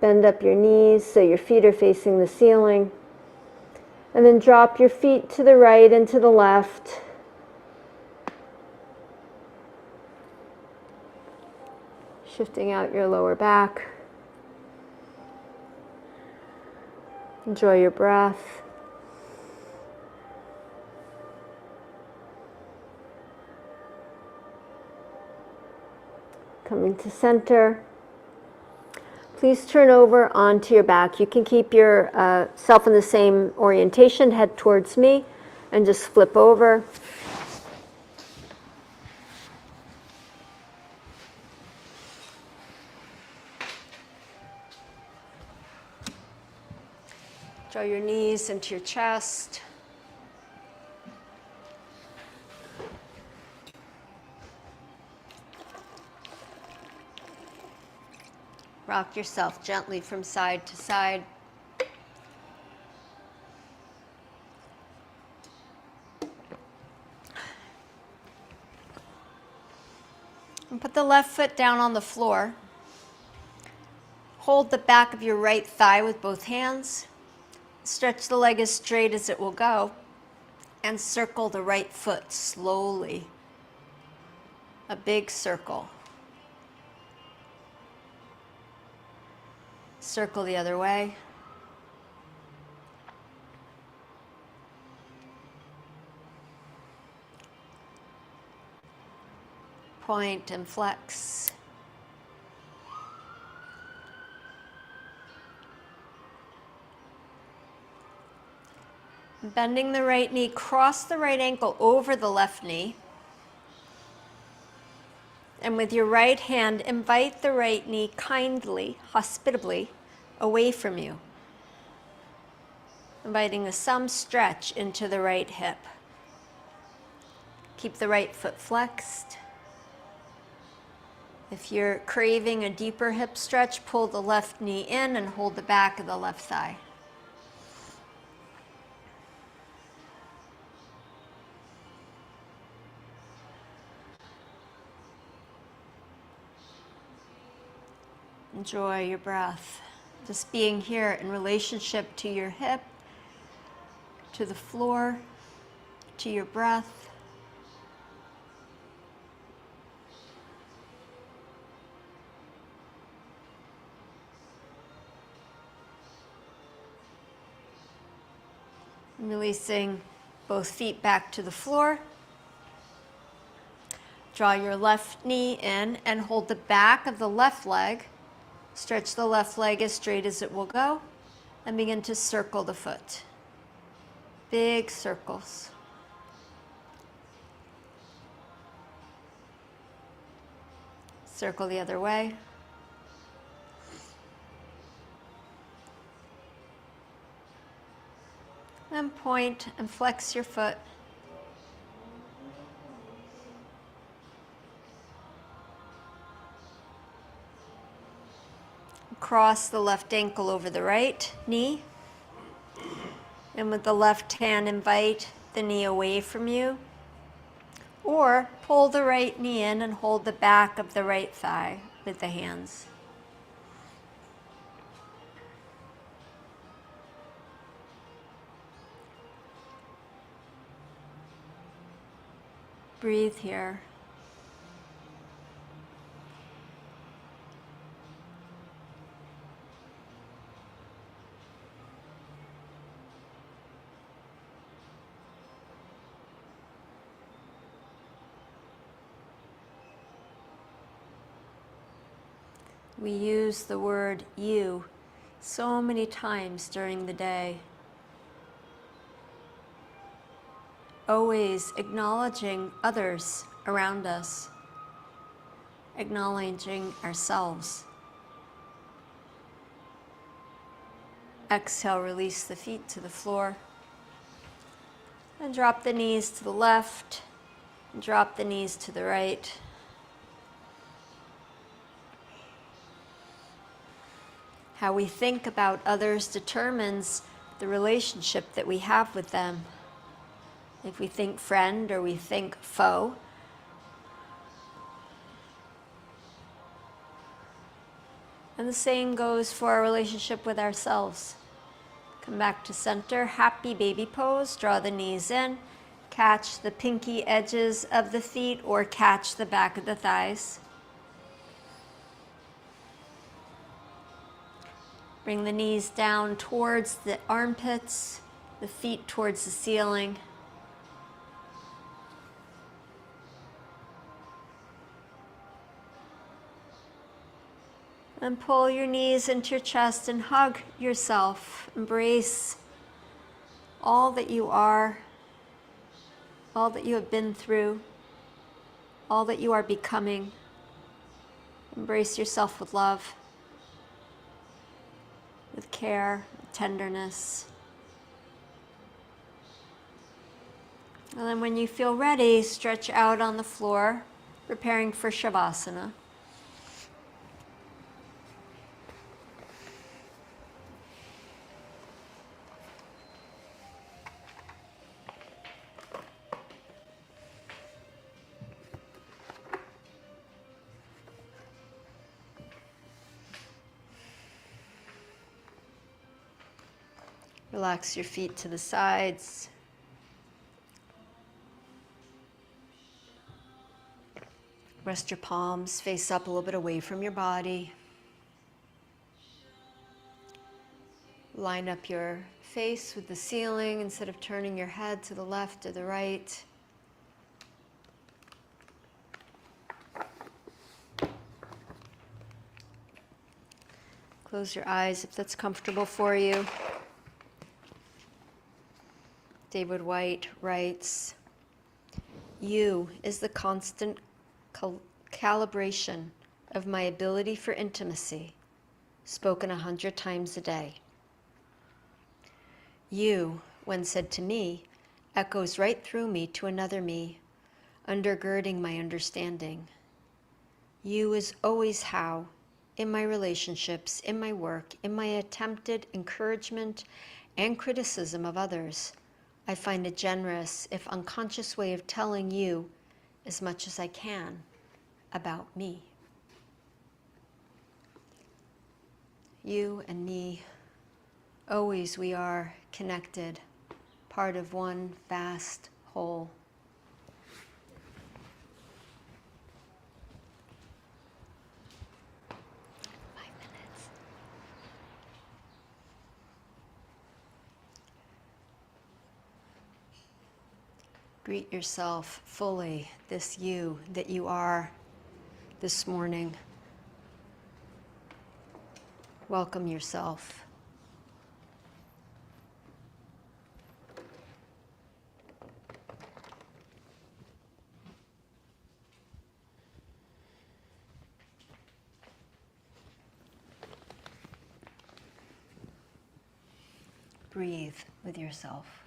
Bend up your knees so your feet are facing the ceiling. And then drop your feet to the right and to the left. Shifting out your lower back. Enjoy your breath. Coming to center. Please turn over onto your back. You can keep yourself in the same orientation, head towards me, and just flip over. Draw your knees into your chest. Rock yourself gently from side to side. And put the left foot down on the floor. Hold the back of your right thigh with both hands. Stretch the leg as straight as it will go. And circle the right foot slowly. A big circle. Circle the other way. Point and flex. Bending the right knee, cross the right ankle over the left knee. And with your right hand, invite the right knee kindly, hospitably, away from you. Inviting some stretch into the right hip. Keep the right foot flexed. If you're craving a deeper hip stretch, pull the left knee in and hold the back of the left thigh. Enjoy your breath. Just being here in relationship to your hip, to the floor, to your breath. Releasing both feet back to the floor. Draw your left knee in and hold the back of the left leg Stretch the left leg as straight as it will go and begin to circle the foot. Big circles. Circle the other way. And point and flex your foot. Cross the left ankle over the right knee. And with the left hand, invite the knee away from you. Or pull the right knee in and hold the back of the right thigh with the hands. Breathe here. We use the word you so many times during the day. Always acknowledging others around us, acknowledging ourselves. Exhale, release the feet to the floor. And drop the knees to the left, and drop the knees to the right. How we think about others determines the relationship that we have with them. If we think friend or we think foe. And the same goes for our relationship with ourselves. Come back to center, happy baby pose, draw the knees in, catch the pinky edges of the feet or catch the back of the thighs. Bring the knees down towards the armpits, the feet towards the ceiling. And pull your knees into your chest and hug yourself. Embrace all that you are, all that you have been through, all that you are becoming. Embrace yourself with love, with care, with tenderness. And then when you feel ready, stretch out on the floor, preparing for Shavasana. Relax your feet to the sides. Rest your palms face up a little bit away from your body. Line up your face with the ceiling instead of turning your head to the left or the right. Close your eyes if that's comfortable for you. David White writes, "You is the constant calibration of my ability for intimacy, spoken 100 times a day. You, when said to me, echoes right through me to another me, undergirding my understanding. You is always how, in my relationships, in my work, in my attempted encouragement and criticism of others, I find a generous, if unconscious way of telling you as much as I can about me." You and me, always we are connected, part of one vast whole. Greet yourself fully, this you that you are this morning. Welcome yourself. Breathe with yourself.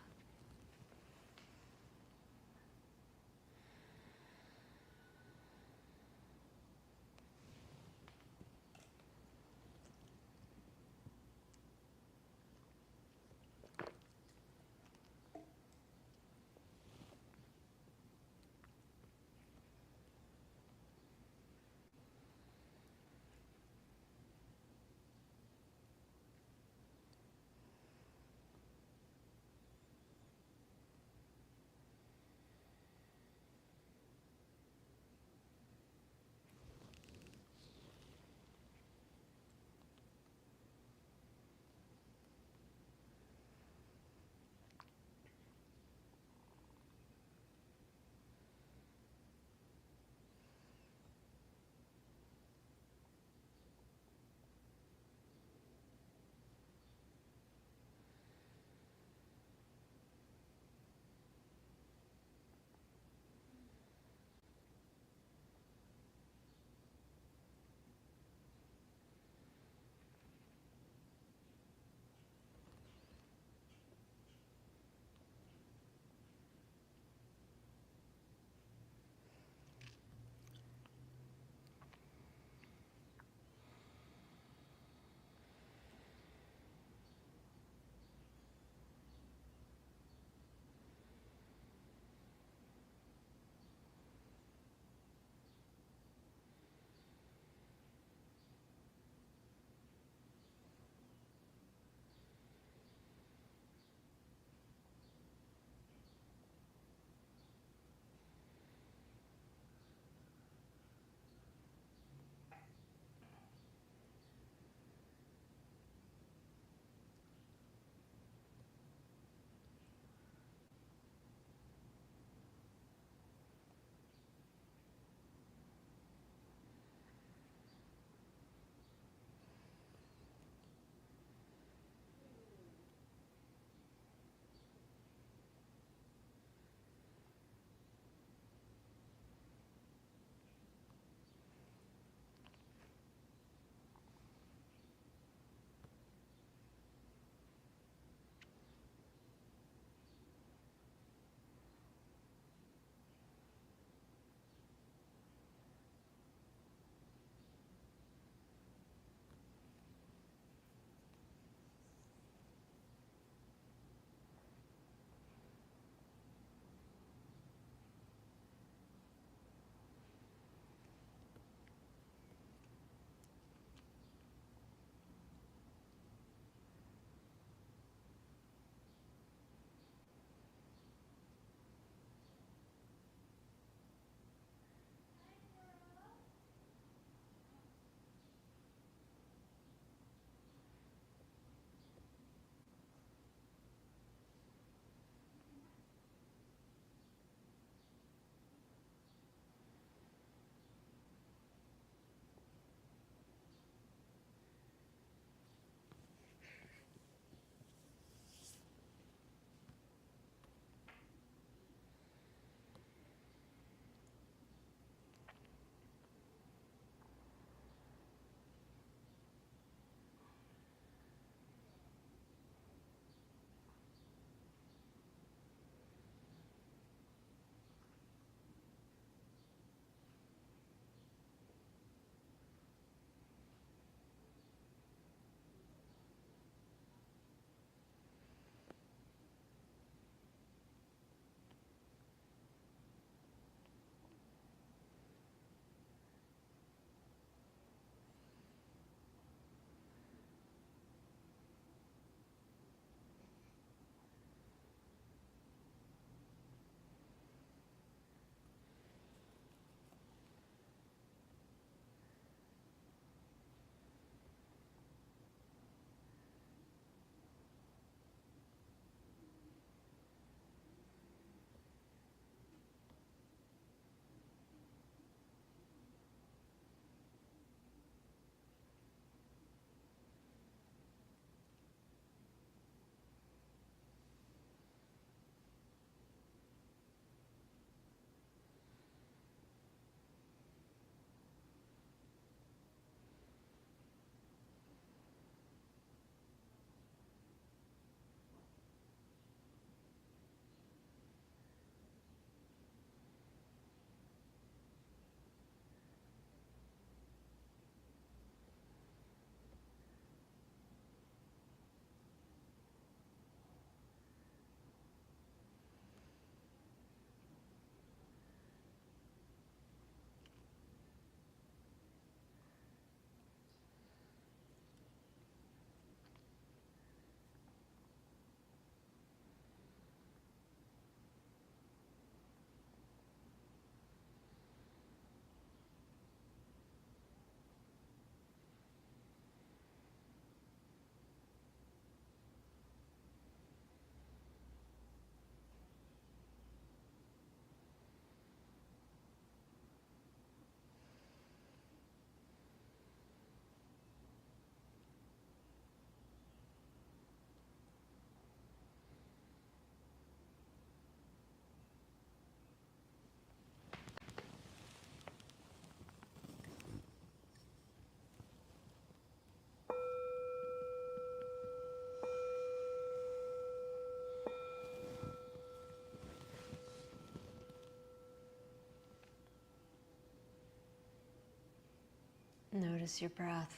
Notice your breath.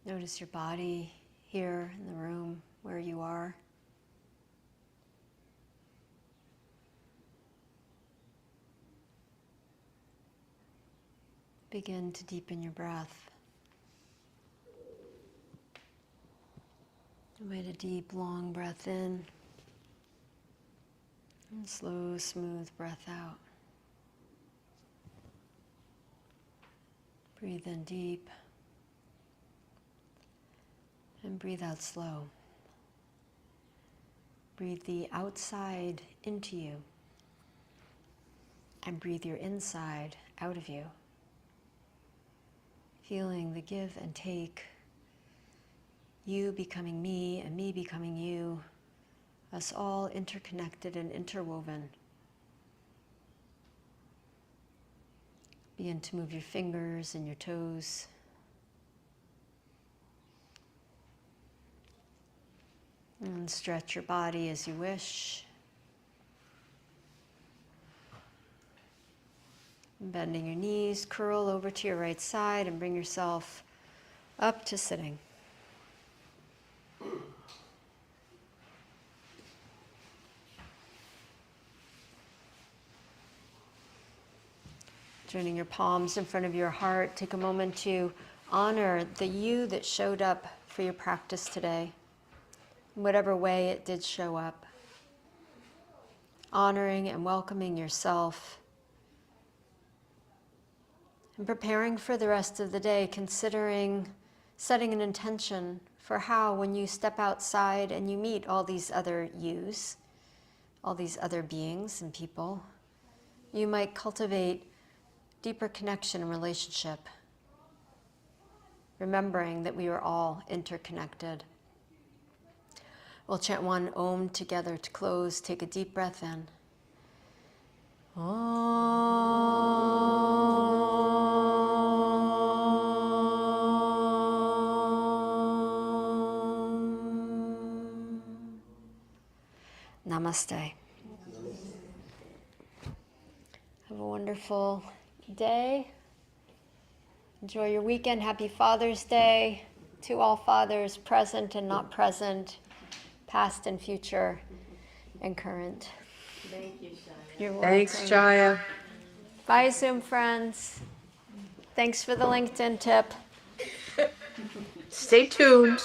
Notice your body here in the room where you are. Begin to deepen your breath. Wait a deep, long breath in. And slow, smooth breath out. Breathe in deep. And breathe out slow. Breathe the outside into you. And breathe your inside out of you. Feeling the give and take. You becoming me and me becoming you. Us all interconnected and interwoven. Begin to move your fingers and your toes. And stretch your body as you wish. Bending your knees, curl over to your right side and bring yourself up to sitting. Joining your palms in front of your heart, take a moment to honor the you that showed up for your practice today, in whatever way it did show up. Honoring and welcoming yourself. And preparing for the rest of the day, considering setting an intention for how, when you step outside and you meet all these other yous, all these other beings and people, you might cultivate deeper connection and relationship, remembering that we are all interconnected. We'll chant one Om together to close. Take a deep breath in. Namaste. Have a wonderful day. Enjoy your weekend. Happy Father's Day to all fathers present and not present, past and future and current. Thank you, Chaya. You're welcome. Thanks, Chaya. Bye, Zoom friends. Thanks for the LinkedIn tip. Stay tuned.